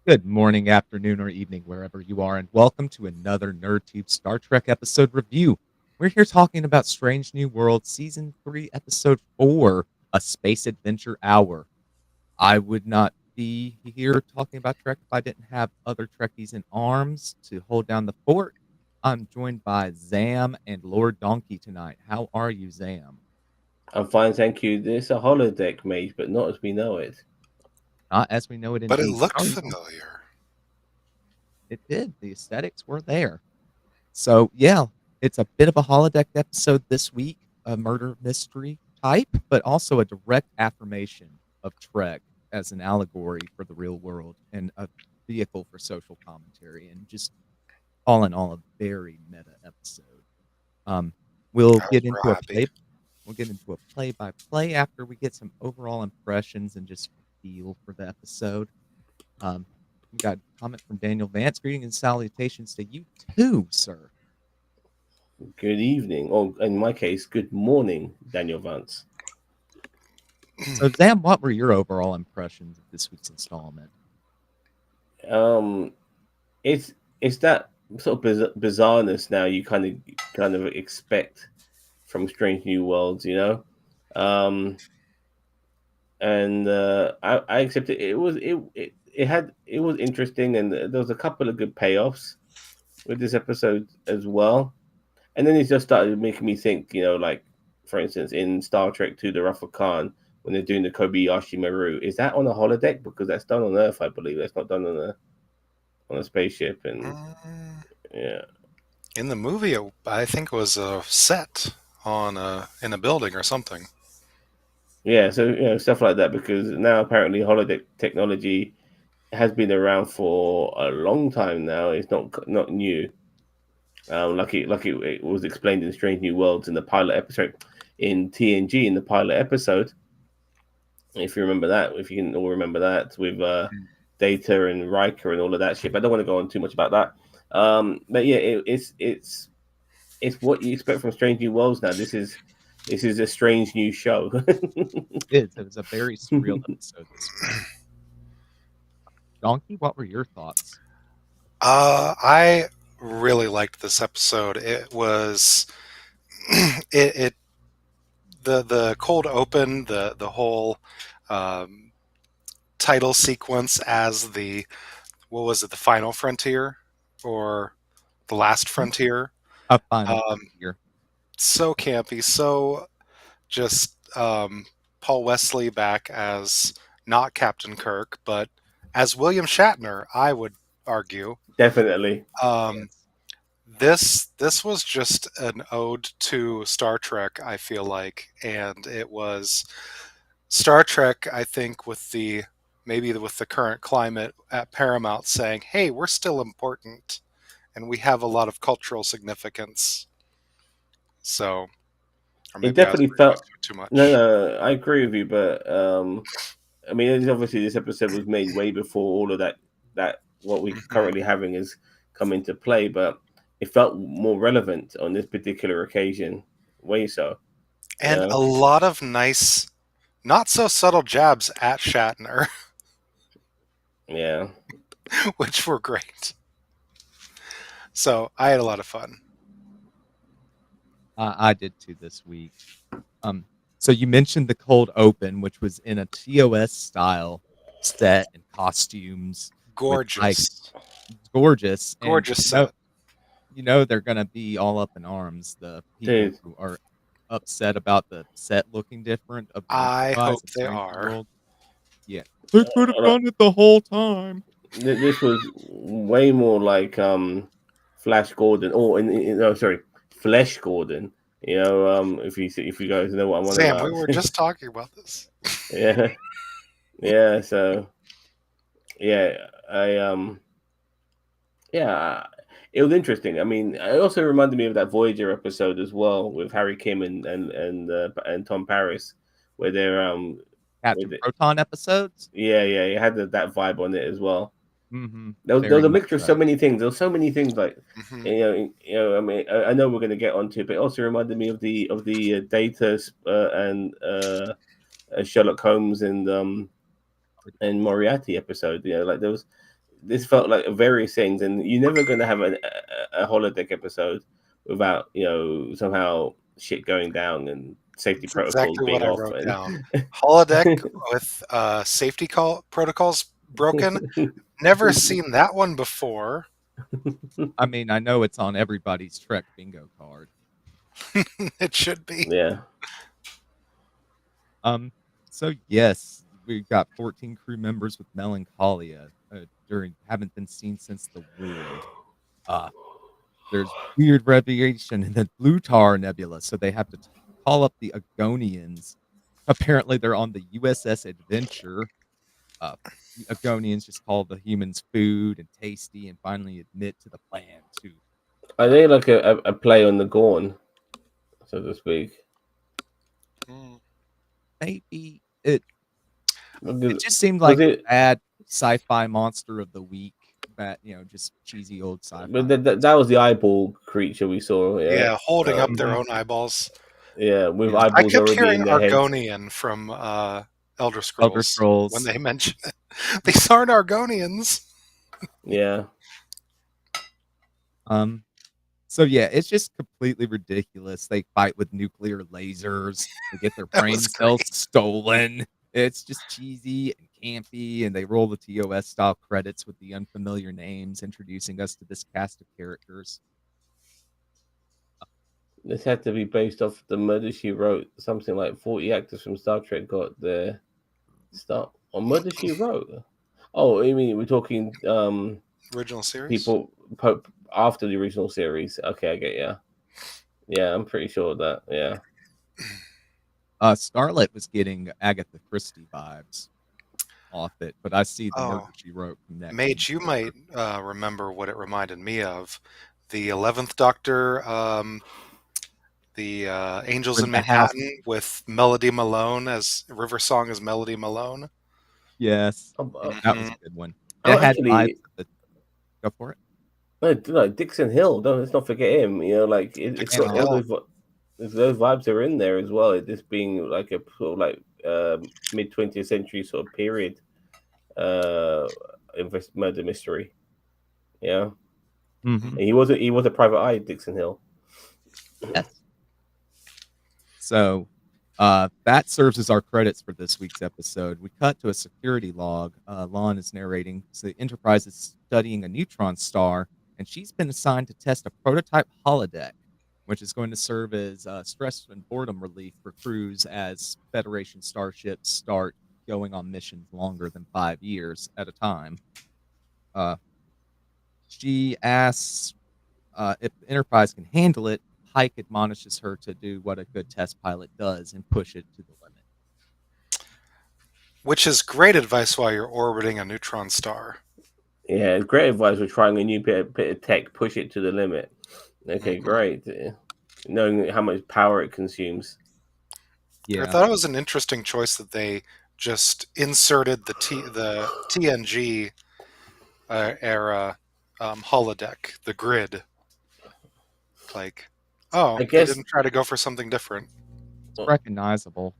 Good morning, afternoon, or evening, wherever you are, and welcome to another NerdTube Star Trek episode review. We're here talking about Strange New World, Season 3, Episode 4, A Space Adventure Hour. I would not be here talking about Trek if I didn't have other Trekkies in arms to hold down the fort. I'm joined by Zam and Lord Donkey tonight. How are you, Zam? I'm fine, thank you. There's a holodeck mage, but not as we know it. Not as we know it But it indeed. looked How are you? familiar. It did. The aesthetics were there. So yeah, it's a bit of a holodeck episode this week, a murder mystery type, but also a direct affirmation of Trek as an allegory for the real world and a vehicle for social commentary, and just all in all, a very meta episode. Um, we'll I was get into real a happy. play. We'll get into a play by play after we get some overall impressions and just feel for the episode. We got a comment from Daniel Vance. Greetings and salutations to you too, sir. Good evening, or in my case, good morning, Daniel Vance. So, Zam, what were your overall impressions of this week's installment? Um, it's it's that sort of bizarreness now you kind of expect from Strange New Worlds, um, and I accept it. It was interesting, and there was a couple of good payoffs with this episode as well. And then it just started making me think, like for instance in Star Trek 2, the Wrath of Khan, when they're doing the Kobayashi Maru, is that on a holodeck? Because that's done on Earth, I believe. That's not done on a spaceship, and Mm, yeah, In the movie, I think it was a set on in a building or something. yeah. So stuff like that, because now apparently holodeck technology has been around for a long time now. It's not new. It was explained in Strange New Worlds in the pilot episode in TNG in the pilot episode. If you remember that, if you can all remember that with Mm. Data and Riker and all of that shit. But I don't want to go on too much about that. But yeah, it's what you expect from Strange New Worlds now. This is a strange new show. It was a very surreal episode this week. Donkey, what were your thoughts? I really liked this episode. It was it the cold open, the whole um, title sequence as the what was it, the final frontier or the last Mhm. frontier? A final Um, frontier. so campy, so just Paul Wesley back as not Captain Kirk, but as William Shatner, I would argue. Definitely. Um, Yes. this was just an ode to Star Trek, I feel like, and it was Star Trek. I think with the maybe with the current climate at Paramount saying, "Hey, we're still important, and we have a lot of cultural significance." So, or It maybe I was definitely reading felt. into it too No, much. no, I agree with you, but I mean, obviously this episode was made way before all of that what we're Mhm. currently having has come into play, but it felt more relevant on this particular occasion. Way so, you And a know. lot of nice, not so subtle jabs at Shatner, Yeah. which were great. So I had a lot of fun. I did too this week. Um, so you mentioned the cold open, which was in a TOS style set and costumes with Pike. Gorgeous. Gorgeous, and Gorgeous set. they're gonna be all up in arms, the people Dude, who are upset about the set looking different of the I Enterprise hope of they Strange New are. World. Yeah. They could have uh, done it the whole time. this was way more like Flash Gordon, or no, sorry, Flesh Gordon. If you guys know what I'm on Sam, we about. were just talking about this. Yeah, yeah. So yeah, yeah, it was interesting. I mean, it also reminded me of that Voyager episode as well with Harry Kim and Tom Paris, where they're Captain with it. Proton episodes? Yeah, it had that vibe on it as well. Mhm. There was Very a much mixture of so so. many things. There was so many things like Hmm. I mean, I know we're going to get onto it, but it also reminded me of the Data and Sherlock Holmes and Moriarty episode. Like there was. this felt like various things, and you're never going to have a holodeck episode without somehow shit going down and safety That's protocols exactly what being I off, wrote and down. Holodeck with safety protocols broken. Never seen that one before. I mean, I know it's on everybody's Trek bingo card. It should be. yeah. Um, so yes, we've got 14 crew members with melancholia during haven't been seen since the war. Uh, there's weird radiation in the Blutar Nebula, so they have to call up the Agonians. Apparently, they're on the USS Adventure. Uh, the Agonians just call the humans food and tasty, and finally admit to the plan to Are they like a play on the Gorn, so to speak? Mm. maybe it. Was It just seemed like a it? bad sci-fi monster of the week. That just cheesy old But sci-fi. that was the eyeball creature we saw. Yeah. Yeah, holding up their Mhm. own eyeballs. Yeah, with Yes. I eyeballs kept already hearing in their heads. Argonian from Elder Elder Scrolls when Scrolls. they mention it. These aren't Argonians. Yeah. Um. So yeah, it's just completely ridiculous. They fight with nuclear lasers. They get their That brain was cells great. stolen. It's just cheesy and campy, and they roll the TOS style credits with the unfamiliar names, introducing us to this cast of characters. This had to be based off the Murder She Wrote. Something like 40 actors from Star Trek got their start on Murder She Wrote. Oh, I mean we're talking Original series? people after the original series. Okay, I get yeah. Yeah, I'm pretty sure of that. Yeah. Scarlett was getting Agatha Christie vibes off it, but I see the Murder Oh, She Wrote connection. Mage, you might remember what it reminded me of. The 11th Doctor, the Angels in The house. Manhattan with Melody Malone as River Song as Melody Malone. Yes, I'm, that was Hmm. a good one. I'm It had vibes actually of the go for it. no, Dixon Hill. Don't let's not forget him. Like it's Dixon got all Hill. those vibes are in there as well. This being like a sort of like mid 20th century sort of period uh murder mystery. Yeah, Mhm. and he was a private eye, Dixon Hill. Yes. So, that serves as our credits for this week's episode. We cut to a security log. Lon is narrating. So the Enterprise is studying a neutron star, and she's been assigned to test a prototype holodeck, which is going to serve as stress and boredom relief for crews as Federation starships start going on missions longer than 5 years at a time. Uh, she asks if the Enterprise can handle it. Pike admonishes her to do what a good test pilot does and push it to the limit. Which is great advice while you're orbiting a neutron star. Yeah, it's great advice for trying a new bit of tech, push it to the limit. Okay, Mhm. great. Knowing how much power it consumes. I Yeah. thought it was an interesting choice that they just inserted the TNG era holodeck, the grid. Like, I oh, they guess didn't try to go for something different. It's recognizable.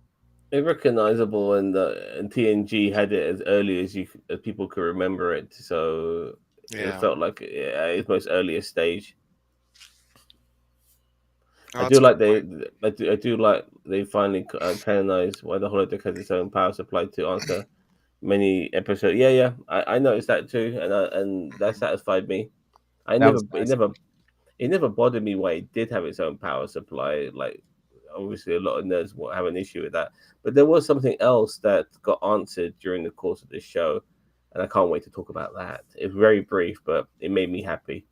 it's recognizable, and TNG had it as early as people could remember it, so it Yeah, felt like its most earliest stage. oh, I that's do a good like point. I do like they finally canonized why the holodeck has its own power supply to answer many episodes. Yeah, yeah, I noticed that too, and that Mhm. satisfied me. I That never was it nice. never bothered me why it did have its own power supply. Like obviously a lot of nerds will have an issue with that, but there was something else that got answered during the course of this show, and I can't wait to talk about that. It's very brief, but it made me happy.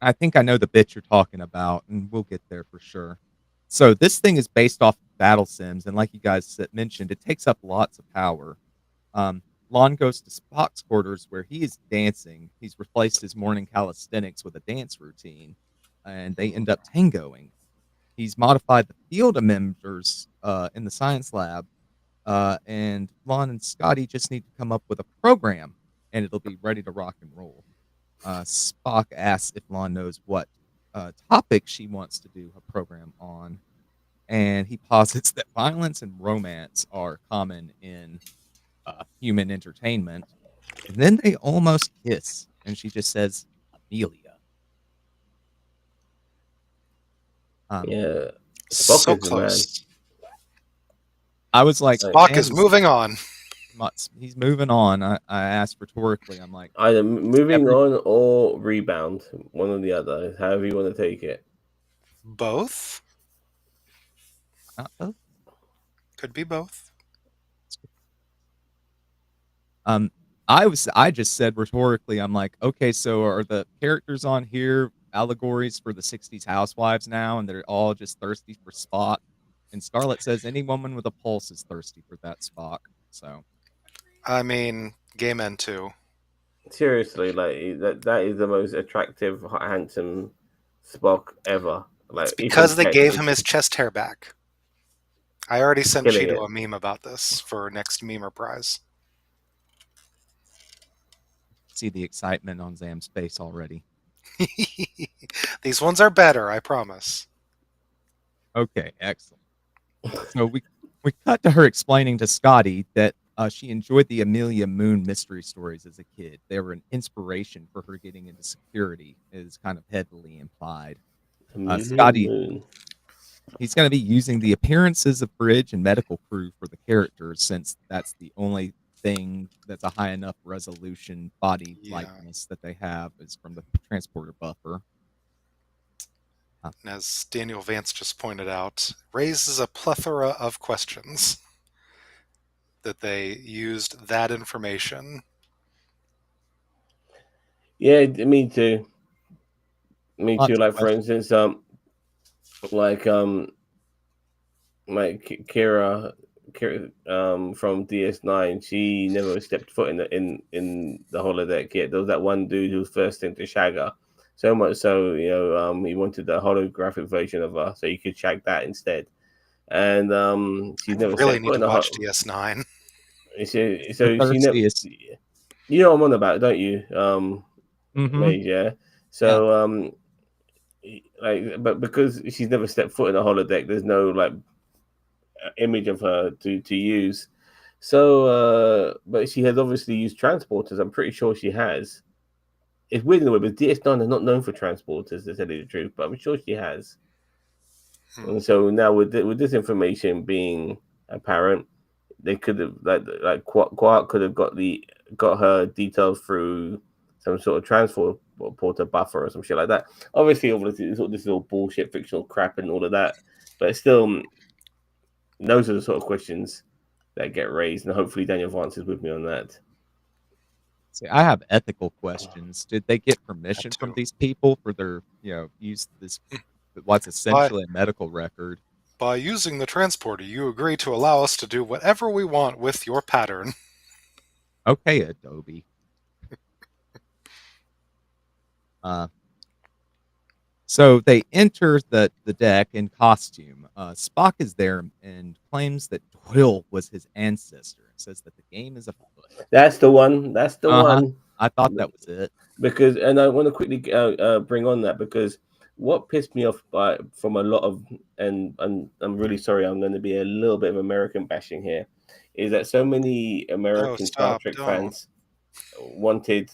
I think I know the bit you're talking about, and we'll get there for sure. So this thing is based off battle sims, and like you guys mentioned, it takes up lots of power. Um, Lon goes to Spock's quarters where he is dancing. He's replaced his morning calisthenics with a dance routine, and they end up tangoing. He's modified the field members in the science lab, and Lon and Scotty just need to come up with a program, and it'll be ready to rock and roll. Spock asks if Lon knows what topic she wants to do a program on, and he posits that violence and romance are common in human entertainment. And then they almost kiss, and she just says, Amelia. Um, Yeah, Spock So is the man. close. I was like, Like, Spock man, is moving on. he's moving on. I asked rhetorically, I'm like, either is moving every on or rebound, one or the other, however you want to take it. Both? not both? Could be both. Um, I just said rhetorically, I'm like, okay, so are the characters on here allegories for the '60s housewives now, and they're all just thirsty for Spock? And Scarlett says any woman with a pulse is thirsty for that Spock. So I mean, gay men too. Seriously, like that is the most attractive, handsome Spock ever. It's Like even because they Tech gave is him his chest hair back. I already sent killing Cheeto it. a meme about this for next memer prize. see the excitement on Zam's face already. These ones are better, I promise. Okay, excellent. So we cut to her explaining to Scotty that she enjoyed the Amelia Moon mystery stories as a kid. They were an inspiration for her getting into security, is kind of heavily implied. Amelia Scotty, Moon. he's going to be using the appearances of bridge and medical crew for the characters, since that's the only thing that's a high enough resolution body Yeah. likeness that they have is from the transporter buffer. And as Daniel Vance just pointed out, raises a plethora of questions that they used that information. Yeah, me too. Me too. Lots of Like for questions. instance, like Kira, from DS9, she never stepped foot in the holodeck yet. There was that one dude who was first into shag her. So much so, he wanted the holographic version of her, so you could shag that instead. And I she's never really stepped need foot to in the watch hot. DS9. The She never. thirstiest. You know what I'm on about, don't you, Mm-hmm. Mage? Yeah. Yeah. So but because she's never stepped foot in a holodeck, there's no like image of her to use. So, but she has obviously used transporters. I'm pretty sure she has. It's weird in a way, but DS9 is not known for transporters, to tell you the truth. But I'm sure she has. Hmm. And so now with this information being apparent, they could have Quark could have got her details through some sort of transporter buffer or some shit like that. Obviously, all this is all bullshit, fictional crap, and all of that. But still, those are the sort of questions that get raised, and hopefully Daniel Vance is with me on that. See, I have ethical questions. Did they get That permission from too. these people for their, use this what's By, essentially a medical record? by using the transporter, you agree to allow us to do whatever we want with your pattern. Okay, Adobe. Uh, so they enter the deck in costume. Spock is there and claims that Doyle was his ancestor. And says that the game is afoot. That's the one. That's the Uh huh. one. I thought that was it. Because, and I want to quickly bring on that because what pissed me off from a lot of, and I'm really sorry, I'm going to be a little bit of American bashing here, is that so many No, American Star stop, Trek don't. fans wanted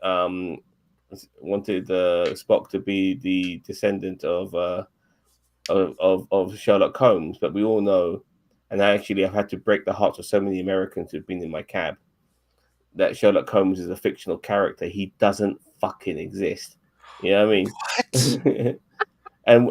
um Spock to be the descendant of Sherlock Holmes, but we all know, and I actually have had to break the hearts of so many Americans who've been in my cab, that Sherlock Holmes is a fictional character. He doesn't fucking exist. You know what What? I mean? And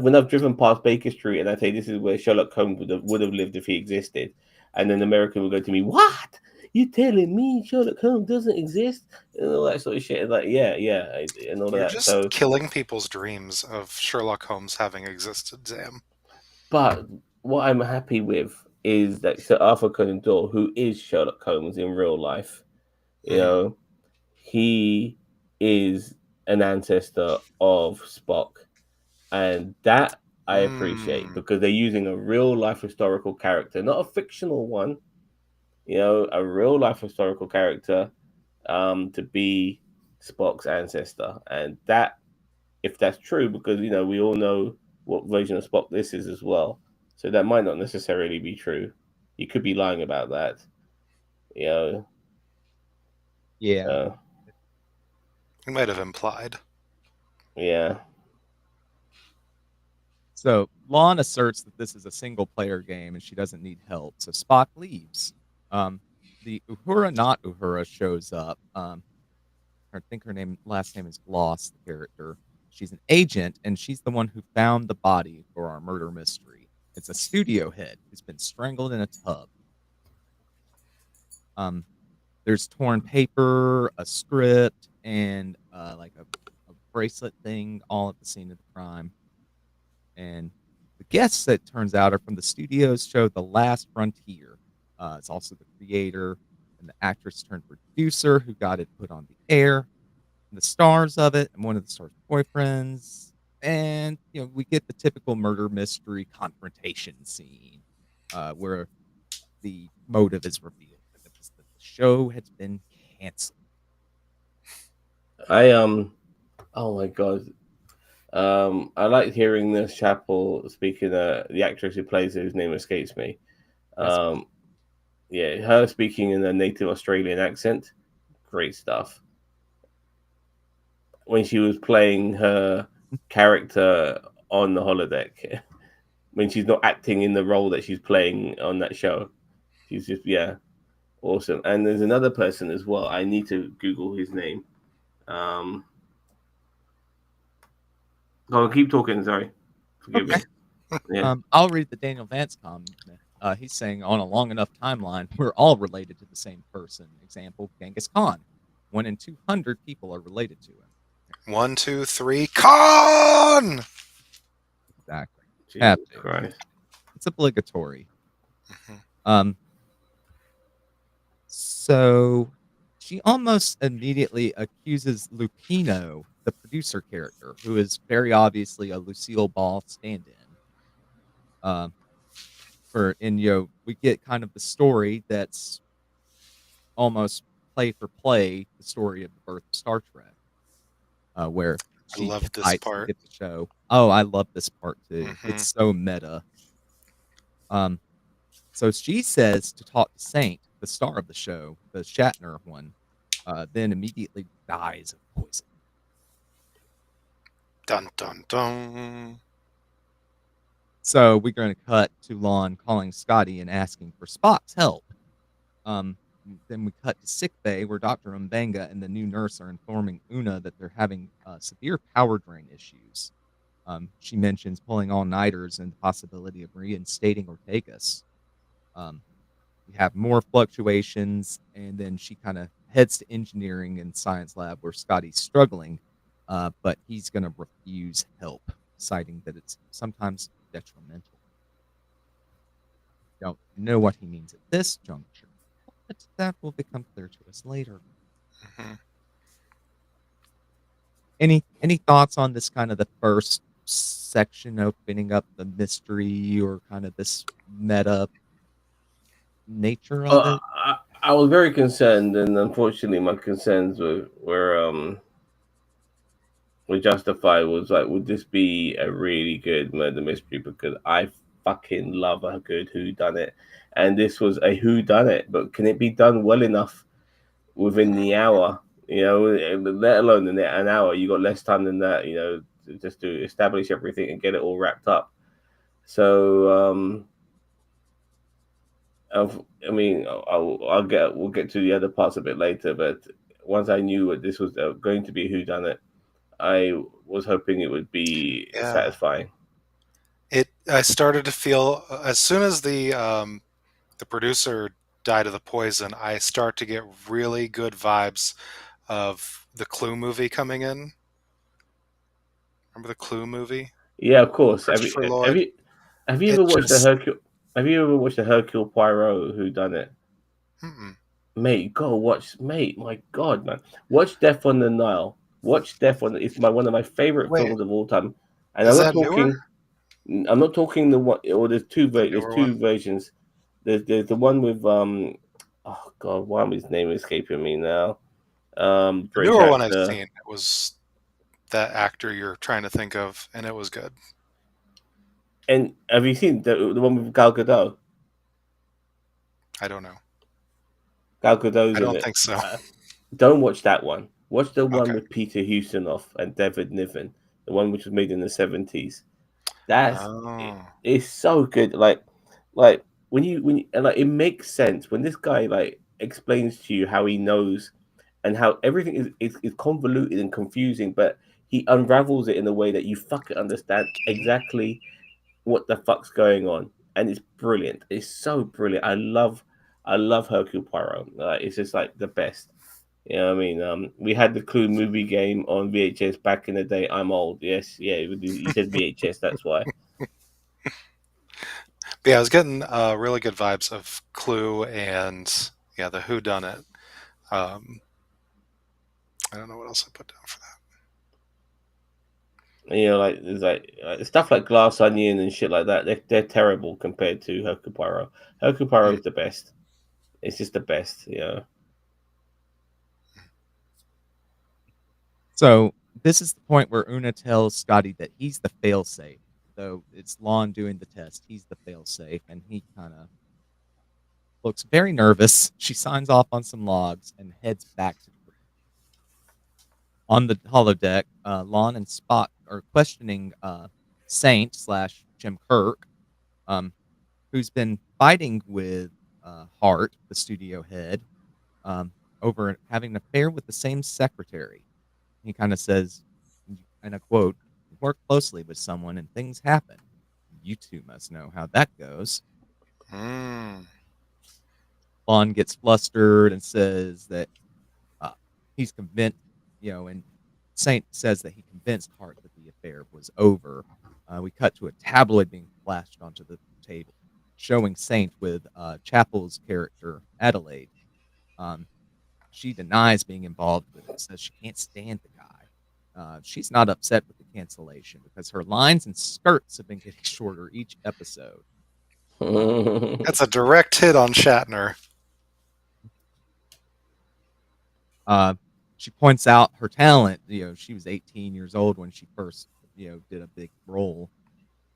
when I've driven past Baker Street and I say this is where Sherlock Holmes would have lived if he existed, and then American will go to me, "What? You telling me Sherlock Holmes doesn't exist?" And all that sort of shit. Like, yeah, and all of You're that. just So, killing people's dreams of Sherlock Holmes having existed, Zam. but what I'm happy with is that Sir Arthur Conan Doyle, who is Sherlock Holmes in real life, you Hmm. know, he is an ancestor of Spock, and that I appreciate Hmm. because they're using a real life historical character, not a fictional one. A real life historical character, to be Spock's ancestor, and that, if that's true, because we all know what version of Spock this is as well, so that might not necessarily be true. You could be lying about that, You know, Yeah. uh, He might have implied. yeah. So Lon asserts that this is a single player game and she doesn't need help. So Spock leaves. Um, the Uhura not Uhura shows up. I think her last name is Gloss, the character. She's an agent and she's the one who found the body for our murder mystery. It's a studio head who's been strangled in a tub. Um, there's torn paper, a script, and like a bracelet thing all at the scene of the crime. And the guests, it turns out, are from the studio's show The Last Frontier. It's also the creator and the actress turned producer who got it put on the air, and the stars of it, and one of the stars' boyfriends. And we get the typical murder mystery confrontation scene, where the motive is revealed, and it was that the show had been canceled. I Oh my god. I like hearing Nurse Chapel speaking. The actress who plays it, whose name escapes me. Jessica. Um, yeah, her speaking in a native Australian accent, great stuff. When she was playing her character on the holodeck, when she's not acting in the role that she's playing on that show, she's just awesome. And there's another person as well. I need to Google his name. Um, oh, keep talking. Sorry, forgive Okay. me. Yeah. I'll read the Daniel Vance comment. He's saying on a long enough timeline, we're all related to the same person. Example, Genghis Khan. 1 in 200 people are related to him. 1, 2, 3, con! Exactly. Have Jesus to. Christ. It's obligatory. Mhm. Um, so she almost immediately accuses Lupino, the producer character, who is very obviously a Lucille Ball stand-in. Um, we get kind of the story that's almost play for play the story of the birth of Star Trek, where I she love this fights to part. get the show. Oh, I love this part too. Hmm. It's so meta. Um, so she says to talk to Saint, the star of the show, the Shatner one, then immediately dies of poison. Dun, dun, dun. So we're going to cut to Lon calling Scotty and asking for Spock's help. Um, then we cut to sick bay where Dr. Mbenga and the new nurse are informing Una that they're having severe power drain issues. She mentions pulling all-nighters and the possibility of reinstating Ortegas. Um, we have more fluctuations, and then she kind of heads to engineering and science lab where Scotty's struggling, but he's going to refuse help, citing that it's sometimes detrimental. Don't know what he means at this juncture, but that will become clear to us later. Hmm. Any thoughts on this kind of the first section opening up the mystery or kind of this meta nature of Uh, it? I was very concerned, and unfortunately, my concerns were justified. Was like, would this be a really good murder mystery? Because I fucking love a good who done it, and this was a who done it. But can it be done well enough within the hour? Let alone in an hour, you got less time than that. Just to establish everything and get it all wrapped up. So, I mean, we'll get to the other parts a bit later. But once I knew what this was going to be, who done it, I was hoping it would be Yeah. satisfying. I started to feel as soon as the producer died of the poison, I start to get really good vibes of the Clue movie coming in. Remember the Clue movie? Yeah, of course. Have Christopher you have Lloyd. you have you It ever watched the just Hercule? Have you ever watched the Hercule Poirot? Who done it? mm-mm. Mate, go watch. Mate, my God, man, watch Death on the Nile. Watch Death on. It's one of my favorite Wait, films of all time. And is that newer? I'm not talking the one. Or The there's newer one? two versions. There's the one with Oh God, why is his name escaping me now? The British newer one I've actor. seen. It was that actor you're trying to think of, and it was good. And have you seen the one with Gal Gadot? I don't know. Gal Gadot's I in don't it. think so. Don't watch that one. Watch the one Okay. with Peter Ustinov and David Niven, the one which was made in the 70s. That's Oh. it's so good. Like and like it makes sense when this guy like explains to you how he knows and how everything is convoluted and confusing, but he unravels it in a way that you fucking understand exactly what the fuck's going on, and it's brilliant. It's so brilliant. I love Hercule Poirot. It's just like the best. You know what I mean? We had the Clue movie game on VHS back in the day. I'm old. Yes, yeah. You said VHS. That's why. But yeah, I was getting really good vibes of Clue and yeah, the Who Done It. Um, I don't know what else I put down for that. You know, like there's stuff like Glass Onion and shit like that. They're terrible compared to Hercule Poirot. Hercule Poirot Mm. is the best. It's just the best. You know. So this is the point where Una tells Scotty that he's the failsafe. Though it's Lon doing the test, he's the failsafe, and he kind of looks very nervous. She signs off on some logs and heads back to the room. On the holodeck, Lon and Spock are questioning Saint slash Jim Kirk, um, who's been fighting with Hart, the studio head, over having an affair with the same secretary. He kind of says, and I quote, "Work closely with someone and things happen. You two must know how that goes." Mm. Lon gets flustered and says that uh, he's convinced, and Saint says that he convinced Hart that the affair was over. We cut to a tabloid being flashed onto the table, showing Saint with Chapel's character, Adelaide. Um, she denies being involved with it, says she can't stand the guy. She's not upset with the cancellation because her lines and skirts have been getting shorter each episode. That's a direct hit on Shatner. Uh, she points out her talent. She was 18 years old when she first, did a big role,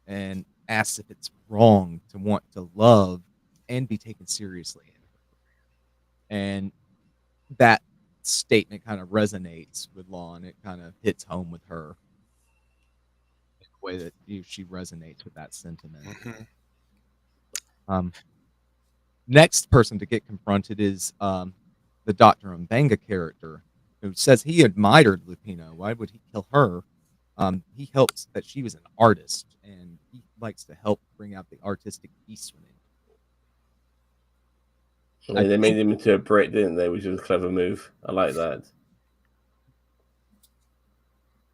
and asks if it's wrong to want to love and be taken seriously in her career. And that statement kind of resonates with Lon. It kind of hits home with her in a way that she resonates with that sentiment. Mm-hmm. Um, Next person to get confronted is the Dr. Mbanga character, who says he admired Lupino. Why would he kill her? He helps that she was an artist, and he likes to help bring out the artistic piece within people. Yeah, they made him into a Brit, didn't they? Which was a clever move. I like that.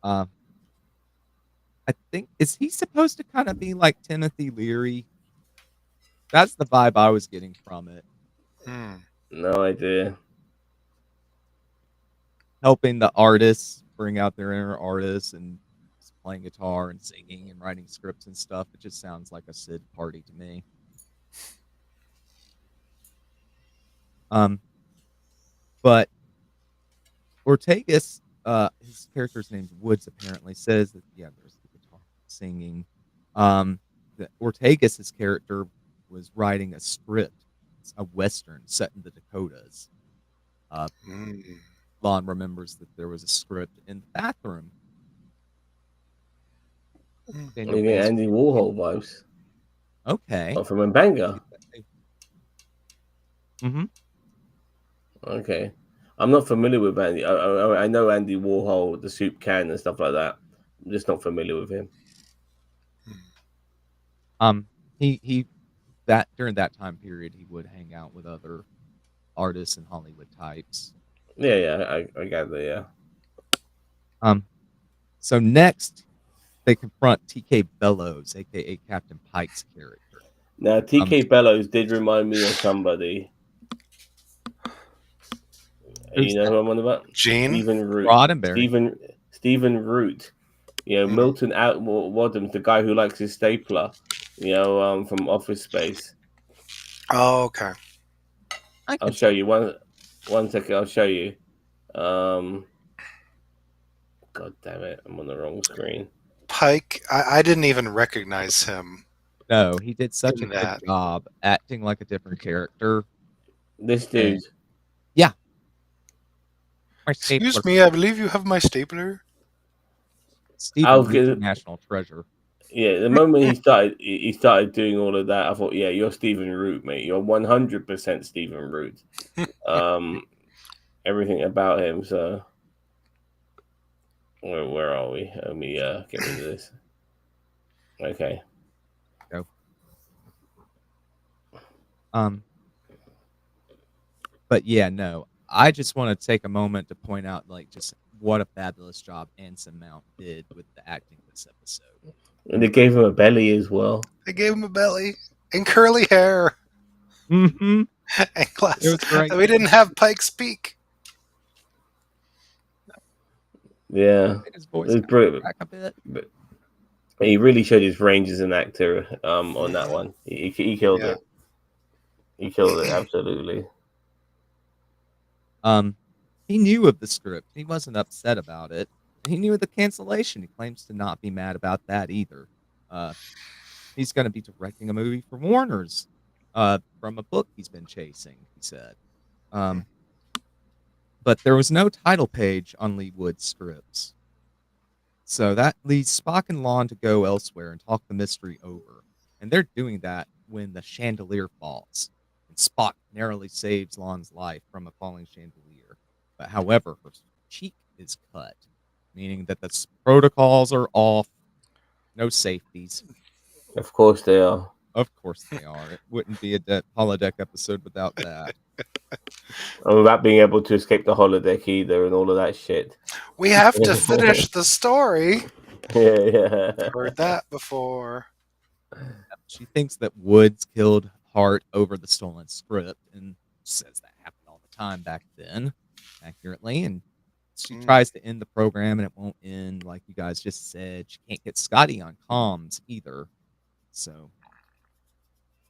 Uh, I think, is he supposed to kind of be like Timothy Leary? That's the vibe I was getting from it. Mm. No idea. Helping the artists bring out their inner artists and playing guitar and singing and writing scripts and stuff. It just sounds like a Sid party to me. But Ortegas, his character's name's Woods, apparently says that there's the guitar singing. That Ortegas' character was writing a script, a western set in the Dakotas. Mm. Lon remembers that there was a script in the bathroom. Mm. Daniel You get Danes. Andy Warhol vibes. Okay. Oh, from Mbanga. Mm-hmm. Okay. I'm not familiar with Andy. I know Andy Warhol, the soup can and stuff like that. I'm just not familiar with him. He that during that time period he would hang out with other artists and Hollywood types. Yeah, I gather, yeah. So next they confront TK Bellows, aka Captain Pike's character. Now, TK Bellows did remind me of somebody. You know who I'm on about? Gene Stephen Root. Roddenberry. Stephen Root. Milton Wadham's the guy who likes his stapler. From Office Space. Oh, okay. I'll show you one second. I'll show you. God damn it! I'm on the wrong screen. Pike, I didn't even recognize him. No, he did such a in good that. job acting like a different character. This dude. My stapler. Excuse me, I believe you have my stapler. I Stephen was Root's a gonna, national treasure. yeah. The moment he started doing all of that, I thought, yeah, you're Stephen Root, mate. You're 100% Stephen Root. Um, everything about him. So where are we? Let me get rid of this. Okay. Go. Um, but yeah, no. I just want to take a moment to point out, like, just what a fabulous job Anson Mount did with the acting this episode. And they gave him a belly as well. They gave him a belly and curly hair Mm-hmm. and It glasses. was great. We didn't have Pike speak. Yeah. His voice It's kind of brilliant. crack a bit. But he really showed his range as an actor on that Mhm. one. He killed Yeah. it. He killed it, absolutely. Um, he knew of the script. He wasn't upset about it. He knew of the cancellation. He claims to not be mad about that either. Uh, he's going to be directing a movie for Warner's from a book he's been chasing, he said. Hmm. But there was no title page on Lee Wood's scripts. So that leads Spock and Lon to go elsewhere and talk the mystery over. And they're doing that when the chandelier falls. And Spock narrowly saves Lon's life from a falling chandelier. But however, her cheek is cut, meaning that the protocols are off, no safeties. Of course they are. Of course they are. It wouldn't be a holodeck episode without that. And without being able to escape the holodeck either and all of that shit. We have to finish the story. Yeah. Heard that before. She thinks that Woods killed Hart over the stolen script and says that happened all the time back then, accurately. And she tries to end the program and it won't end, like you guys just said. She can't get Scotty on comms either. So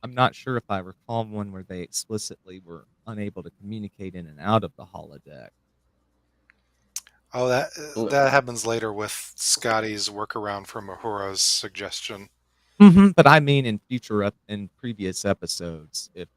I'm not sure if I recall one where they explicitly were unable to communicate in and out of the holodeck. Oh, that happens later with Scotty's workaround from Uhura's suggestion. But I mean, in previous episodes, if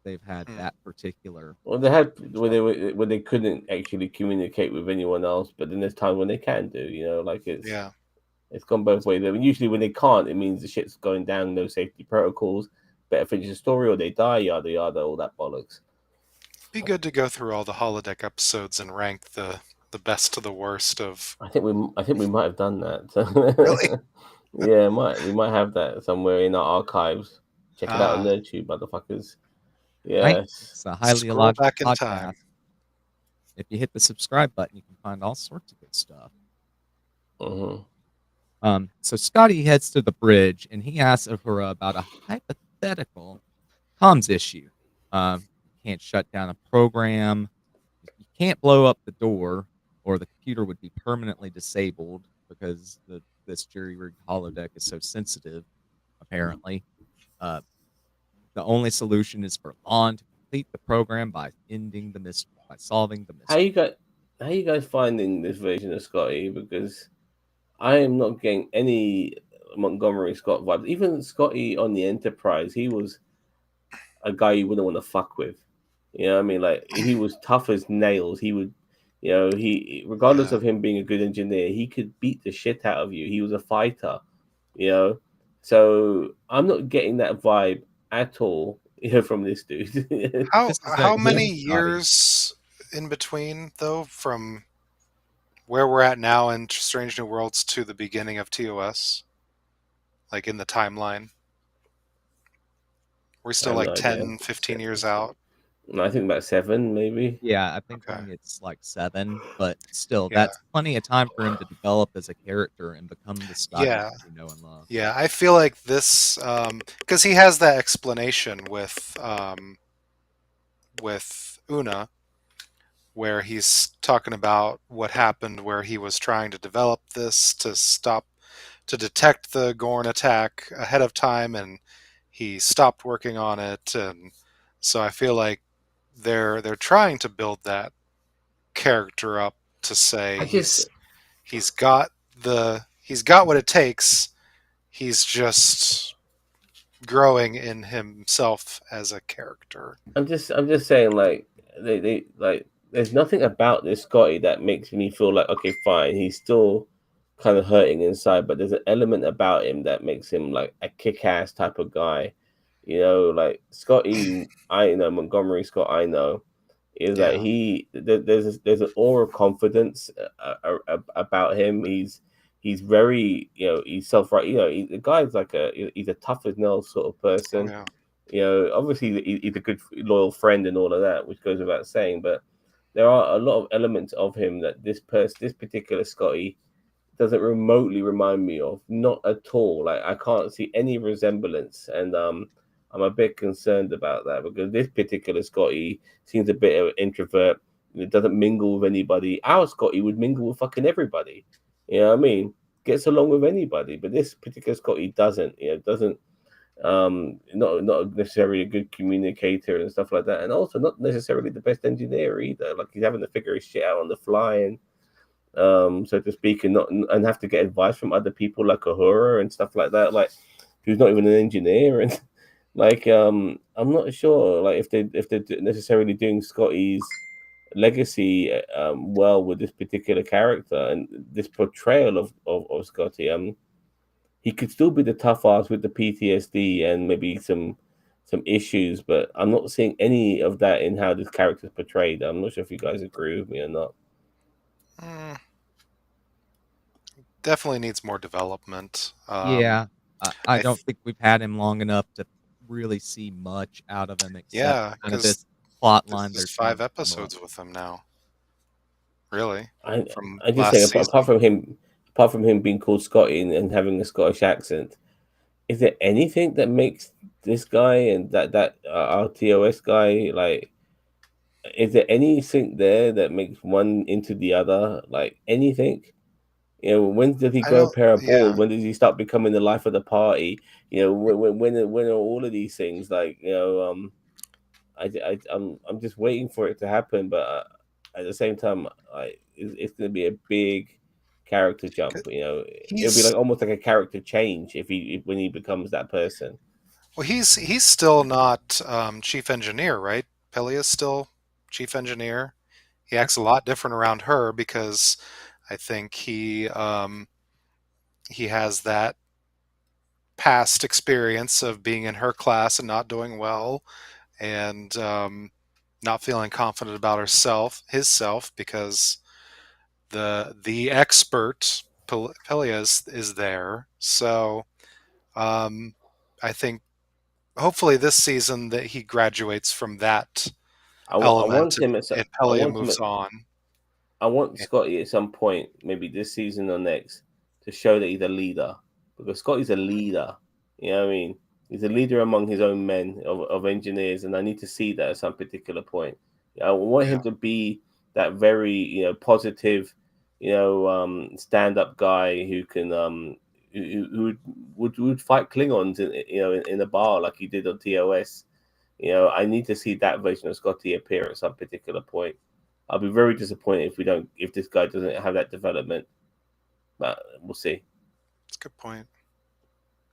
they've had that particular. Well, they had when they couldn't actually communicate with anyone else, but then there's time when they can do. Like it's gone both ways. I mean, usually when they can't, it means the shit's going down, no safety protocols, better finish the story or they die, yada yada, all that bollocks. Be good to go through all the holodeck episodes and rank the best to the worst of. I think we might have done that. Really? Yeah, we might have that somewhere in our archives. Check it out on YouTube, motherfuckers. Right? Yes. It's a highly Scroll illogical back in podcast. time. If you hit the subscribe button, you can find all sorts of good stuff. So Scotty heads to the bridge and he asks Uhura about a hypothetical comms issue. You can't shut down a program. You can't blow up the door, or the computer would be permanently disabled because this jury-rigged holodeck is so sensitive. Apparently, the only solution is for Lon to complete the program by ending the mystery, by solving the mystery. How you guys finding this version of Scotty? Because I am not getting any Montgomery Scott vibes. Even Scotty on the Enterprise, he was a guy you wouldn't want to fuck with. You know what I mean? Like, he was tough as nails. He would, he regardless of him being a good engineer, he could beat the shit out of you. He was a fighter, So I'm not getting that vibe at all, from this dude. How many years in between though from where we're at now in Strange New Worlds to the beginning of TOS? Like in the timeline? We're still like 10, 15 years out. I think about 7, maybe. Yeah, I think it's like 7, but still, that's plenty of time for him to develop as a character and become the Scotty you know and love. Yeah, I feel like this because he has that explanation with Una, where he's talking about what happened, where he was trying to develop this to detect the Gorn attack ahead of time, and he stopped working on it, and so I feel like they're trying to build that character up to say he's got what it takes. He's just growing in himself as a character. I'm just saying, like, they there's nothing about this Scotty that makes me feel like, okay, fine, he's still kind of hurting inside, but there's an element about him that makes him like a kick-ass type of guy. Like Scotty, I know Montgomery Scott, I know is that Yeah. there's an aura of confidence about him. He's very, he's self right. The guy's like he's a tough as nails sort of Oh person. yeah. Obviously he's a good loyal friend and all of that, which goes without saying. But there are a lot of elements of him that this particular Scotty doesn't remotely remind me of, not at all. Like I can't see any resemblance, and I'm a bit concerned about that because this particular Scotty seems a bit of an introvert. It doesn't mingle with anybody. Our Scotty would mingle with fucking everybody. You know what I mean? Gets along with anybody, but this particular Scotty doesn't. Doesn't not necessarily a good communicator and stuff like that, and also not necessarily the best engineer either. Like he's having to figure his shit out on the fly and so to speak, and have to get advice from other people like Uhura and stuff like that, like who's not even an engineer, and like I'm not sure like if they're necessarily doing Scotty's legacy well with this particular character and this portrayal of Scotty. He could still be the tough ass with the PTSD and maybe some issues, but I'm not seeing any of that in how this character is portrayed. I'm not sure if you guys agree with me or not. Mm, definitely needs more development. Yeah, I I don't th- think we've had him long enough to really see much out of him except yeah, kind of because this plot this line they're is trying five to promote. episodes with him now. Really, I from I just last saying, season. apart from him being called Scotty and having a Scottish accent, is there anything that makes this guy and that RTOS guy like? Is there anything there that makes one into the other? Like anything? When did he I grow a don't. pair of balls? Yeah, When did he start becoming the life of the party? When are all of these things like I'm just waiting for it to happen, but at the same time, it's going to be a big character jump. It'll be he's like almost like a character change when he becomes that person. well. He's still not chief engineer, right? Pelia's still chief engineer. He acts a lot different around her because I think he has that past experience of being in her class and not doing well, and not feeling confident about his self, because the expert Pelia is there. So um, I think hopefully this season that he graduates from that I element want him at some, and I Pelia want him moves at on. I want Scotty at some point, maybe this season or next, to show that he's a leader. Because Scotty's a leader. You know what I mean? He's a leader among his own men of engineers, and I need to see that at some particular point. I want him Yeah. to be that very, positive, stand up guy who can who would fight Klingons in a bar like he did on TOS. I need to see that version of Scotty appear at some particular point. I'll be very disappointed if this guy doesn't have that development, but we'll see. That's a good point.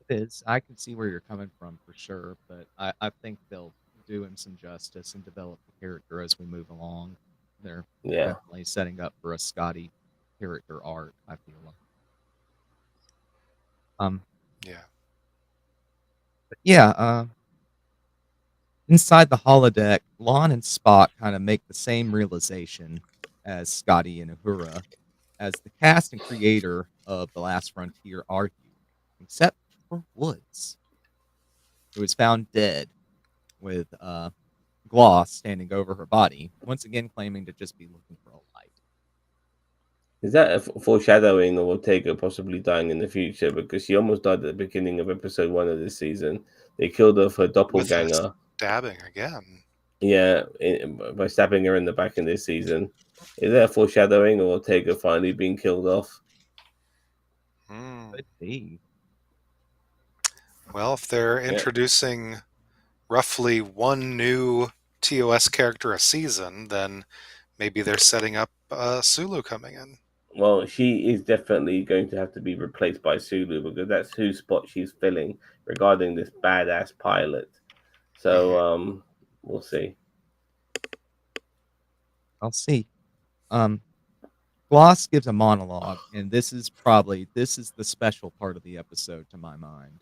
It is. I can see where you're coming from for sure, but I think they'll do him some justice and develop the character as we move along. They're Yeah, definitely setting up for a Scotty character arc, I feel like. Um, Yeah. but yeah, inside the holodeck, Lon and Spock kind of make the same realization as Scotty and Uhura, as the cast and creator of The Last Frontier argue, except for Woods, who was found dead with Gloss standing over her body, once again claiming to just be looking for a light. is that a foreshadowing of Ortega possibly dying in the future? Because she almost died at the beginning of episode 1 of this season. They killed off her With a doppelganger. stabbing again. Yeah, by stabbing her in the back in this season. Is that a foreshadowing of Ortega finally being killed off? Hmm. Could be. Well, if they're Yeah. introducing roughly one new TOS character a season, then maybe they're setting up Sulu coming in. Well, she is definitely going to have to be replaced by Sulu because that's whose spot she's filling regarding this badass pilot. So Hmm. we'll see. I'll see. Um, Gloss gives a monologue, and this is the special part of the episode to my mind.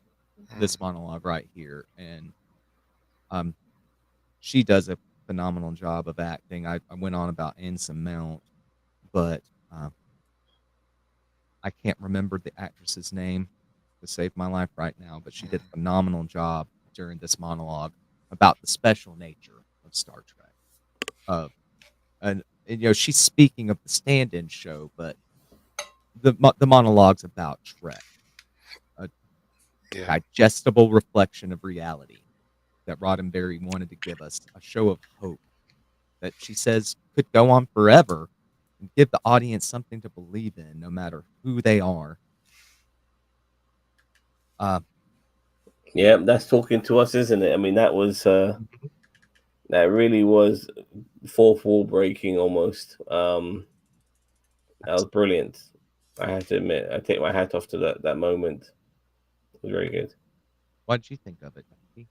Mm. This monologue right here, and um, she does a phenomenal job of acting. I went on about Anson Mount, but uh, I can't remember the actress's name to save my life right now. But she did a phenomenal job during this monologue about the special nature of Star Trek. Of and she's speaking of the stand-in show, but the monologues about Trek, a Yeah. digestible reflection of reality that Roddenberry wanted to give us, a show of hope that she says could go on forever and give the audience something to believe in, no matter who they are. Uh, Yeah, that's talking to us, isn't it? I mean, that really was fourth wall breaking almost. That was brilliant. I have to admit, I take my hat off to that moment. It was very good. what did you think of it, Becky?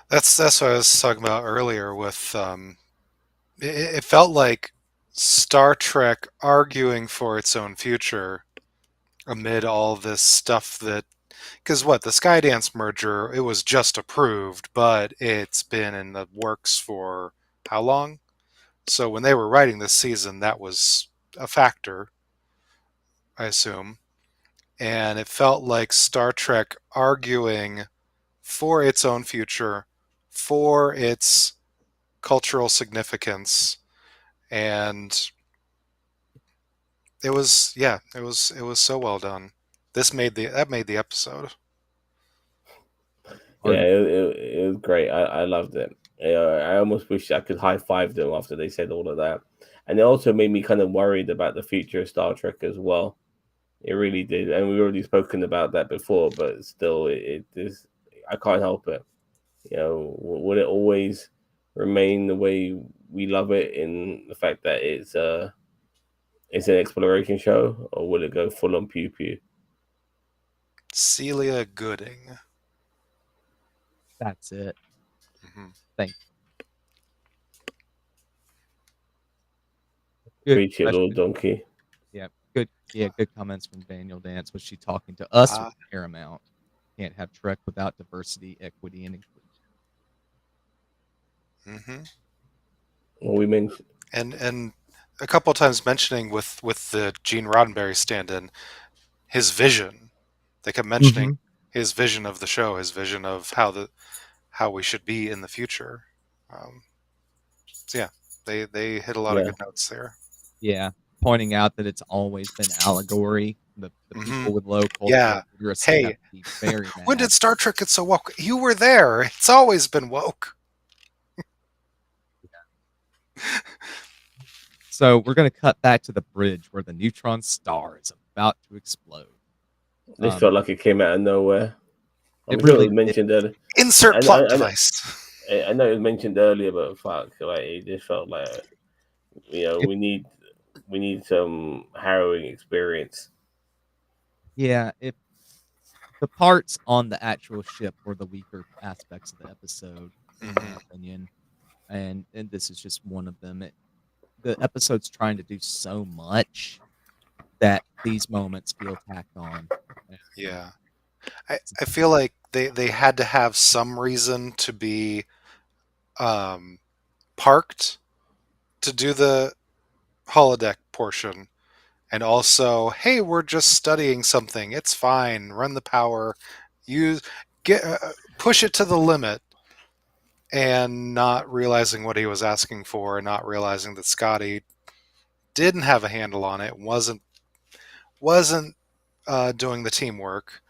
That's what I was talking about earlier. With it felt like Star Trek arguing for its own future amid all this stuff that because what the Skydance merger, it was just approved, but it's been in the works for how long? So when they were writing this season, that was a factor, I assume. And it felt like Star Trek arguing for its own future, for its cultural significance, and it was so well done. That made the episode. Yeah, Or it was great. I loved it. I almost wish I could high five them after they said all of that, and it also made me kind of worried about the future of Star Trek as well. It really did, and we've already spoken about that before, but still, it is. I can't help it. Would it always remain the way we love it in the fact that it's an exploration show, or will it go full on pew pew? Celia Gooding. that's it. Hmm. Thank you. Good Preach it, Lord question. Donkey. Yeah, good. Yeah, good comments from Daniel Dance. Was she talking to us or Uh, Paramount? Can't have Trek without diversity, equity, and inclusion. hmm Well, we mentioned, and a couple of times mentioning with the Gene Roddenberry stand-in his vision. They kept mentioning Mm-hmm. his vision of the show, his vision of how we should be in the future. Um, so yeah, they hit a lot of yeah, good notes there. Yeah, pointing out that it's always been allegory. The Hmm. people with low cultural Yeah. literacy have Hey, to be very when did mad. Star Trek get so woke? You were there. It's always been woke. So we're going to cut back to the bridge where the neutron star is about to explode. this felt like it came out of nowhere. I'm It sure it really was did. mentioned earlier. Insert I, plot I, I, know, device. I know it was mentioned earlier, but fuck, like it just felt like It, we need some harrowing experience. yeah, if the parts on the actual ship were the weaker aspects of the episode, in my Hmm. opinion, and this is just one of them. The episode's trying to do so much that these moments feel tacked on. And Yeah. I feel like they had to have some reason to be um, parked to do the holodeck portion. And also, hey, we're just studying something. It's fine. Run the power. Use get push it to the limit, and not realizing what he was asking for, and not realizing that Scotty didn't have a handle on it. Wasn't doing the teamwork.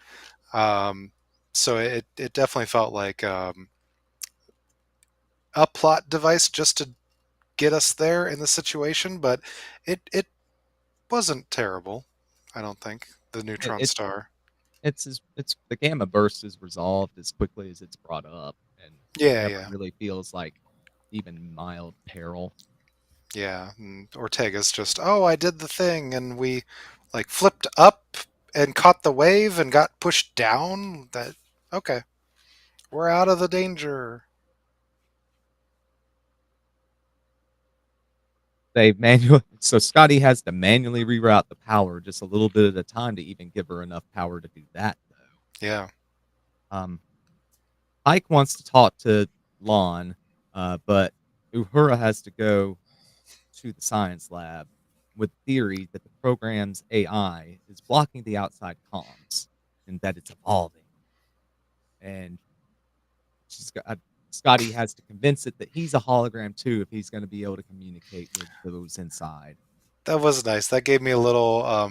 Um, so it definitely felt like a plot device just to get us there in the situation, but it wasn't terrible. I don't think the it, neutron it star. it's the gamma burst is resolved as quickly as it's brought up, and it Yeah, never yeah, really feels like even mild peril. yeah. And Ortega's just, oh, I did the thing, and we like flipped up and caught the wave and got pushed down. That okay, we're out of the danger. so Scotty has to manually reroute the power just a little bit at a time to even give her enough power to do that, though. Yeah. Ike wants to talk to Lon, but Uhura has to go to the science lab with the theory that the program's AI is blocking the outside comms and that it's evolving. And Scotty has to convince it that he's a hologram too if he's going to be able to communicate with those inside. That was nice. That gave me a little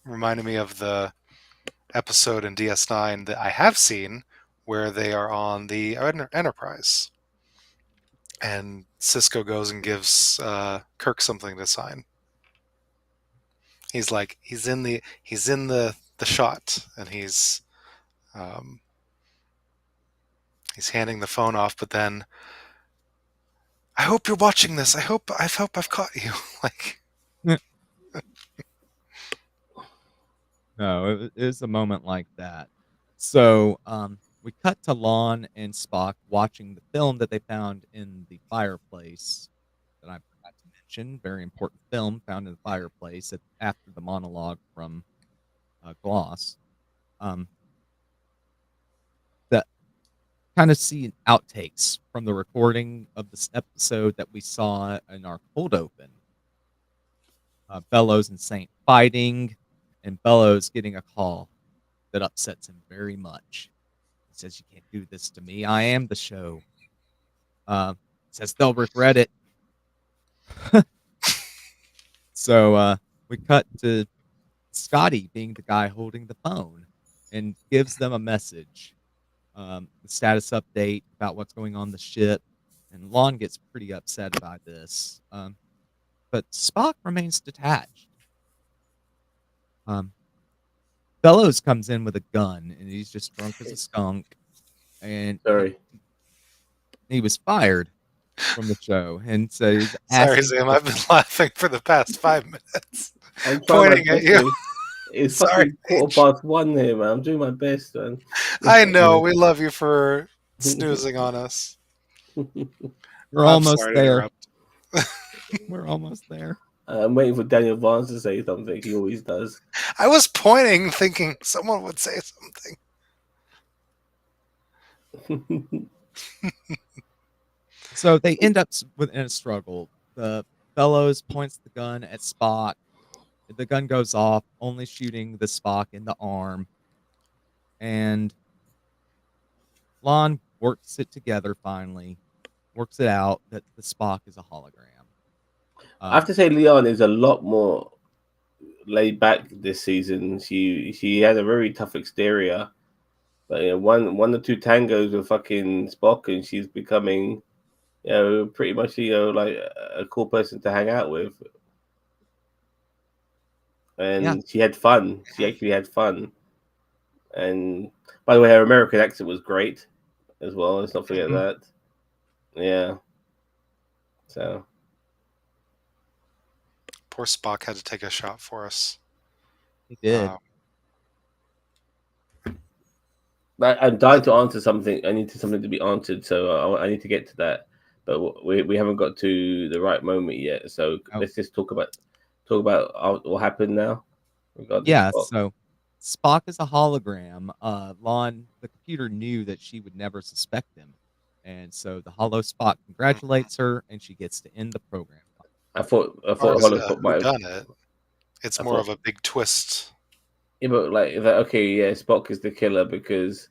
reminded me of the episode in DS9 that I have seen where they are on the Enterprise, and Cisco goes and gives Kirk something to sign. He's like he's in the shot, and he's handing the phone off, but then I hope you're watching this. I hope I've caught you. Like, No, it is a moment like that. So we cut to Lon and Spock watching the film that they found in the fireplace that I forgot to mention. Very important film found in the fireplace after the monologue from Gloss. That kind of see outtakes from the recording of this episode that we saw in our cold open. Bellows and Saint fighting, and Bellows getting a call that upsets him very much. He says, "You can't do this to me. I am the show." Says they'll regret it. So we cut to Scotty being the guy holding the phone and gives them a message, the status update about what's going on the ship. And Lon gets pretty upset by this. But Spock remains detached. Bellows comes in with a gun, and he's just drunk as a skunk. And Sorry. he was fired from the show, and so he's sorry, asking. Sam, I've been laughing for the past 5 minutes. I'm Pointing at you. It's Sorry, fucking 1:15 here, man. I'm doing my best, man. I know. We love you for snoozing on us. We're I'm almost sorry to there. interrupt. We're almost there. I'm waiting for Daniel Vance to say something. He always does. I was pointing, thinking someone would say something. So they end up in a struggle. The Bellows points the gun at Spock. The gun goes off, only shooting the Spock in the arm. And Lon works it together finally, works it out that the Spock is a hologram. I have to say, Leon is a lot more laid back this season. She had a very tough exterior, but one or two tangos with fucking Spock, and she's becoming, pretty much like a cool person to hang out with. And she had fun. She actually had fun. And by the way, her American accent was great as well. Let's not forget that. Yeah. So. Poor Spock had to take a shot for us. He did. I'm dying to answer something. I need something to be answered, so I need to get to that. But we haven't got to the right moment yet. So let's just talk about what happened now. Yeah. So Spock is a hologram. Lon, the computer, knew that she would never suspect him, and so the Holo Spock congratulates her, and she gets to end the program. I thought Holo Spock might have done it. It's more of a big twist. Yeah, but Spock is the killer because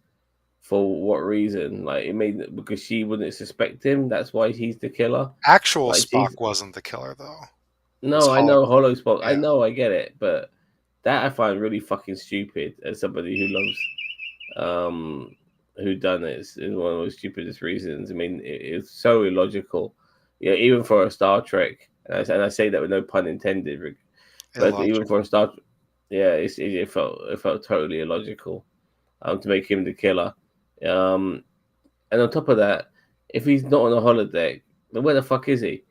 for what reason? Like because she wouldn't suspect him. That's why he's the killer. Actual Spock wasn't the killer, though. No, I know Holo Spock. Yeah. I know, I get it, but that I find really fucking stupid as somebody who loves who done it. Is one of the stupidest reasons. I mean, it's so illogical. Yeah, even for a Star Trek, and I say that with no pun intended. But even for a Star Trek, yeah, it felt totally illogical to make him the killer. And on top of that, if he's not on a holodeck, then where the fuck is he?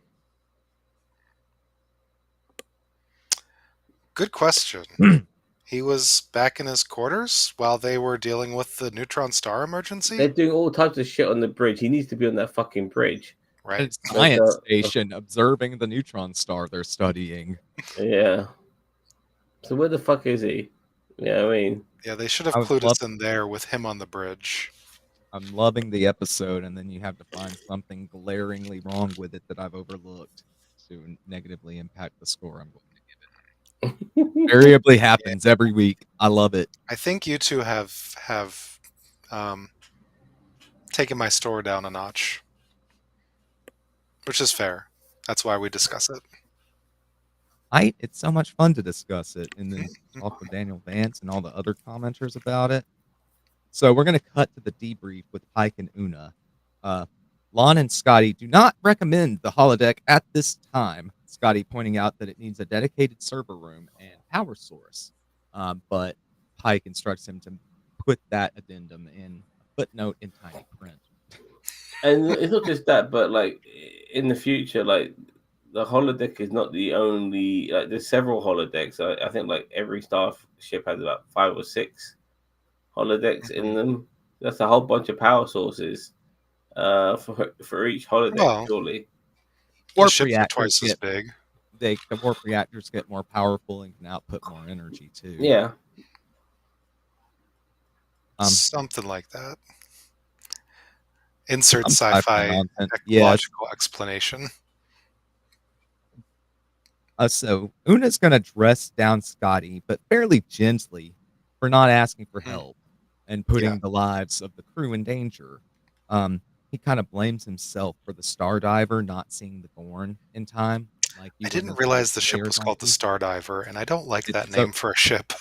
Good question. He was back in his quarters while they were dealing with the neutron star emergency? They're doing all types of shit on the bridge. He needs to be on that fucking bridge. Right. science station observing the neutron star they're studying. Yeah. So where the fuck is he? Yeah, I mean, Yeah, they should have I would clued love us in there with him on the bridge. I'm loving the episode, and then you have to find something glaringly wrong with it that I've overlooked to negatively impact the score I'm going to give it. Invariably happens every week. I love it. I think you two have taken my score down a notch, which is fair. That's why we discuss it. It's so much fun to discuss it and then talk with Daniel Vance and all the other commenters about it. So we're going to cut to the debrief with Pike and Una. Lon and Scotty do not recommend the holodeck at this time. Scotty pointing out that it needs a dedicated server room and power source. But Pike instructs him to put that addendum in a footnote in tiny print. and it's not just that, but like in the future, like the holodeck is not the only. Like there's several holodecks. I think like every starship has about 5 or 6 holodecks in them. That's a whole bunch of power sources for each holodeck. Well, Surely, the Warp ships are reactors twice as big. the warp reactors get more powerful and can output more energy too. yeah. Something like that. Insert some sci-fi nonsense. ecological explanation. So Una's going to dress down Scotty, but fairly gently, for not asking for help and putting the lives of the crew in danger. He kind of blames himself for the Star Diver not seeing the Gorn in time. Like I didn't realize the ship was called the Star Diver, and I don't like that name for a ship.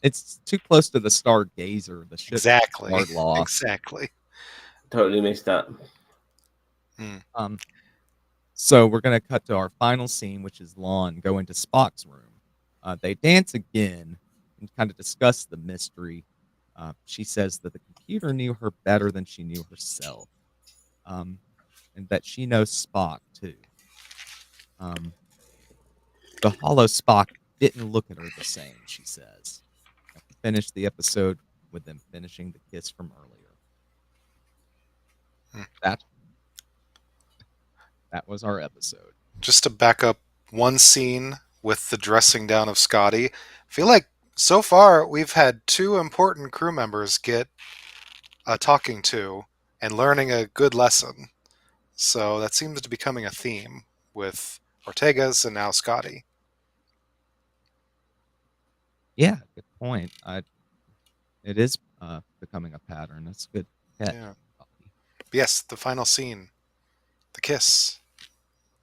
It's too close to the Star Gazer, the ship. Exactly. Law. Exactly. Totally missed that. So we're going to cut to our final scene, which is Lon going to Spock's room. They dance again and kind of discuss the mystery. She says that the computer knew her better than she knew herself, and that she knows Spock too. The hollow Spock didn't look at her the same, she says. And we finish the episode with them finishing the kiss from earlier. That was our episode. Just to back up one scene with the dressing down of Scotty, I feel like so far we've had 2 important crew members get a talking to and learning a good lesson. So that seems to be becoming a theme with Ortega's and now Scotty. Yeah, good point. It is becoming a pattern. That's good. Yeah. Yes, the final scene, the kiss.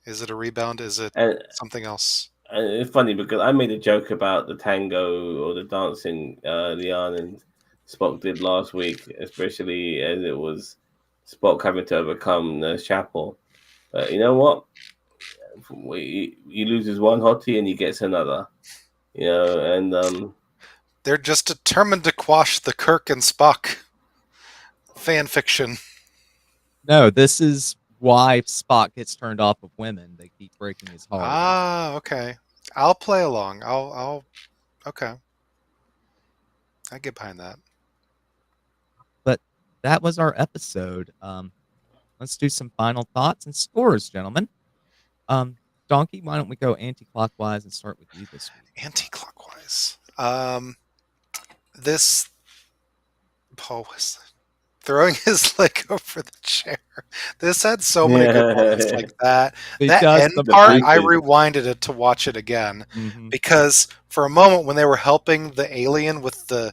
Is it a rebound? Is it something else? And it's funny because I made a joke about the tango or the dancing Leon and Spock did last week, especially as it was Spock having to overcome the Chapel. But you know what? He loses one hottie and he gets another. You know, and they're just determined to quash the Kirk and Spock fan fiction. No, this is why Spock gets turned off of women. They keep breaking his heart. Ah, okay. I'll play along. Okay. I get behind that. But that was our episode. Let's do some final thoughts and scores, gentlemen. Donkey, why don't we go anti-clockwise and start with you this week? Anti-clockwise. This Paul was throwing his leg over the chair. This had so many good moments like that. That end part, I rewinded it to watch it again because for a moment when they were helping the alien with the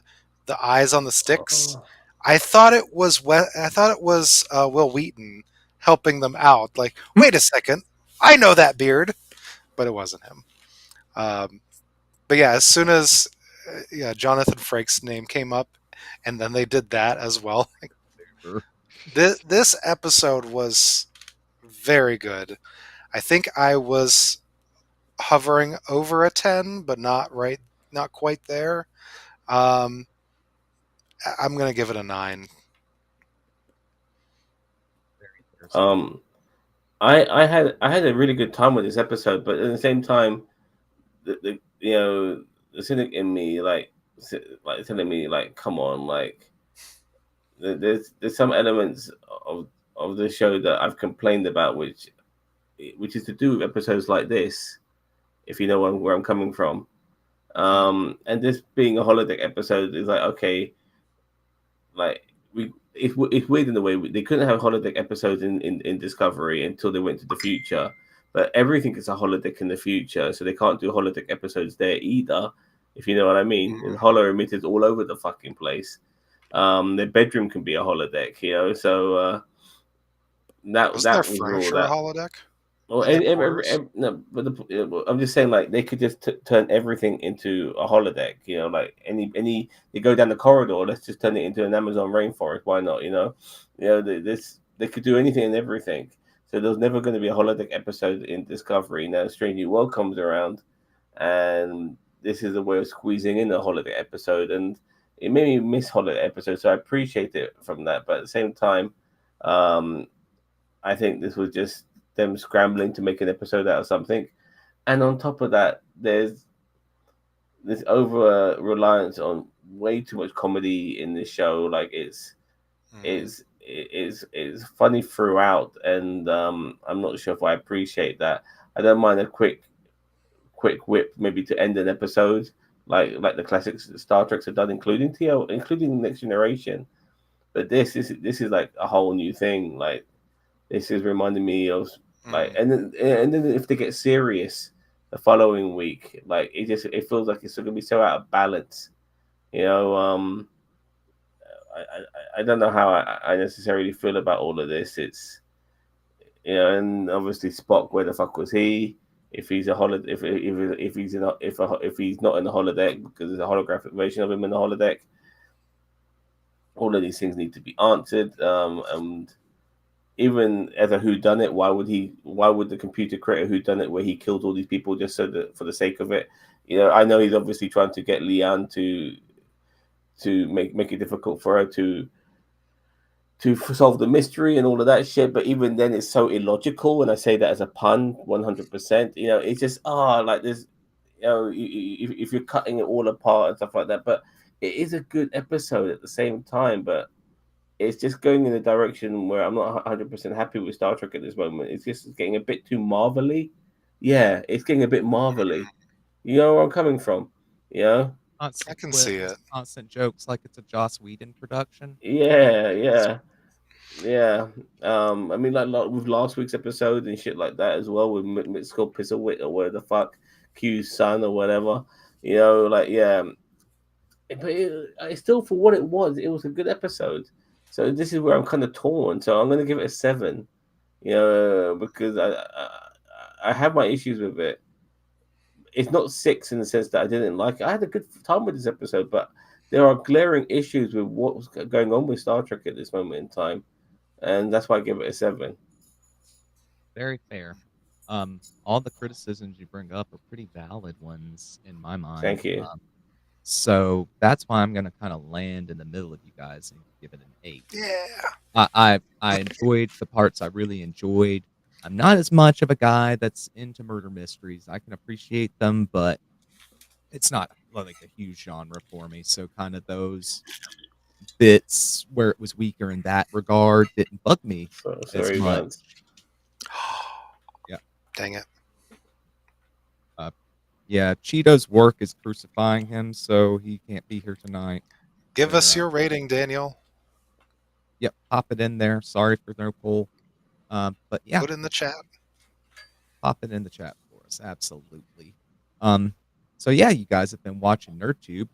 eyes on the sticks, I thought it was Will Wheaton helping them out. Like, wait a second, I know that beard, but it wasn't him. But yeah, as soon as Jonathan Frakes' name came up, and then they did that as well. This episode was very good. I think I was hovering over a 10, but not quite there. I'm gonna give it a 9. I had a really good time with this episode, but at the same time, the cynic in me like telling me like, come on, like there's some elements of the show that I've complained about which which is to do with episodes like this, if you know where I'm coming from. Mm. And this being a holodeck episode is like, okay, like it's weird in the way they couldn't have holodeck episodes in Discovery until they went to the future, but everything is a holodeck in the future, so they can't do holodeck episodes there either, if you know what I mean. There's holo emitters all over the fucking place. Their bedroom can be a holodeck, you know. So Wasn't there that was all furniture a that. holodeck Well, in their quarters? no, but I'm just saying, like they could just turn everything into a holodeck. You know, like any they go down the corridor, let's just turn it into an Amazon rainforest. Why not? You know they could do anything and everything. So there's never going to be a holodeck episode in Discovery. Now, Strange New World comes around, and this is a way of squeezing in a holodeck episode, and it made me miss holodeck episodes. So I appreciate it from that, but at the same time, um, I think this was just them scrambling to make an episode out of something. And on top of that, there's this over reliance on way too much comedy in this show. Like Mm. it's funny throughout, and I'm not sure if I appreciate that. I don't mind a quick whip maybe to end an episode, like the classic Star Treks have done, including TL, including Next Generation. But this is like a whole new thing. Like this is reminding me of like, Mm. and then if they get serious the following week, like it feels like it's going to be so out of balance. You know, I don't know how I necessarily feel about all of this. It's and obviously Spock, where the fuck was he? If he's a holodeck, if he's in a, if he's not in the holodeck because there's a holographic version of him in the holodeck, all of these things need to be answered. And even as a who done it, why would the computer create a who done it where he killed all these people just so that for the sake of it? I know he's obviously trying to get Leanne to make it difficult for her to solve the mystery and all of that shit. But even then, it's so illogical, and I say that as a pun, 100%. It's just like this. If you're cutting it all apart and stuff like that, but it is a good episode at the same time. But it's just going in a direction where I'm not 100% happy with Star Trek at this moment. It's just getting a bit too marvelly. Yeah, it's getting a bit marvelly. You know where I'm coming from? Yeah, I Constant can see quips, it. constant jokes like it's a Joss Whedon production. yeah, yeah, yeah. I mean, like with last week's episode and shit like that as well, with Mitskell Pissawit or where the fuck Q's son or whatever. Like yeah, but it's still for what it was. It was a good episode. So this is where I'm kind of torn. So I'm gonna give it a 7. Because I have my issues with it. It's not 6 in the sense that I didn't like it. I had a good time with this episode, but there are glaring issues with what was going on with Star Trek at this moment in time, and that's why I give it a 7. Very fair. All the criticisms you bring up are pretty valid ones in my mind. Thank you. So that's why I'm gonna kind of land in the middle of you guys and give it an 8. Yeah. I enjoyed the parts I really enjoyed. I'm not as much of a guy that's into murder mysteries. I can appreciate them, but it's not like a huge genre for me. So kind of those bits where it was weaker in that regard didn't bug me as Sorry, much. Vance. Yeah. Dang it. Yeah, Cheeto's work is crucifying him, so he can't be here tonight. Give So, us your rating, Daniel. yep, pop it in there. Sorry for no poll. But yeah, Put in the chat. pop it in the chat for us. Absolutely. Um, so yeah, you guys have been watching NerdTube.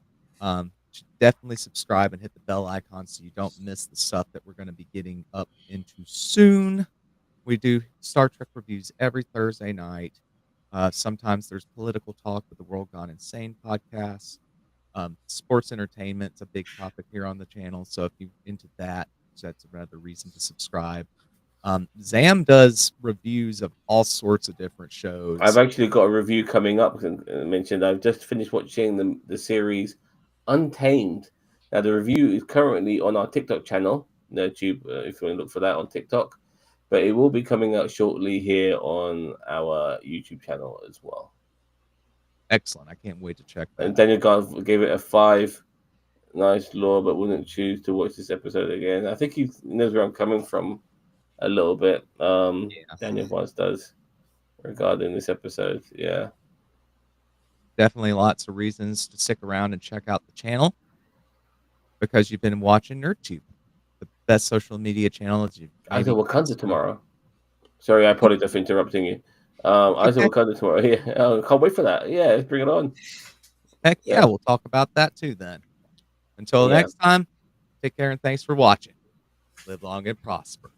Should definitely subscribe and hit the bell icon so you don't miss the stuff that we're going to be getting up into soon. We do Star Trek reviews every Thursday night. Sometimes there's political talk with the World Gone Insane podcast. Sports entertainment's a big topic here on the channel. So if you're into that, that's another reason to subscribe. Zam does reviews of all sorts of different shows. I've actually got a review coming up. Mentioned I've just finished watching the series Untamed. Now the review is currently on our TikTok channel, YouTube. If you want to look for that on TikTok, but it will be coming out shortly here on our YouTube channel as well. Excellent. I can't wait to check that And out. Daniel Garth gave it a 5. Nice lore, but wouldn't choose to watch this episode again. I think he knows where I'm coming from a little bit. Yeah. Daniel Vance does. regarding this episode. Yeah. Definitely lots of reasons to stick around and check out the channel because you've been watching NerdTube, the best social media channel that you've Eyes of maybe Wakanda tomorrow. Sorry, I apologize for interrupting you. Eyes of Okay. Wakanda tomorrow. Yeah, can't wait for that. Yeah, let's bring it on. Heck yeah, Yeah. we'll talk about that too then. Until Yeah. next time, take care and thanks for watching. Live long and prosper.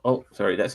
Oh, sorry, that's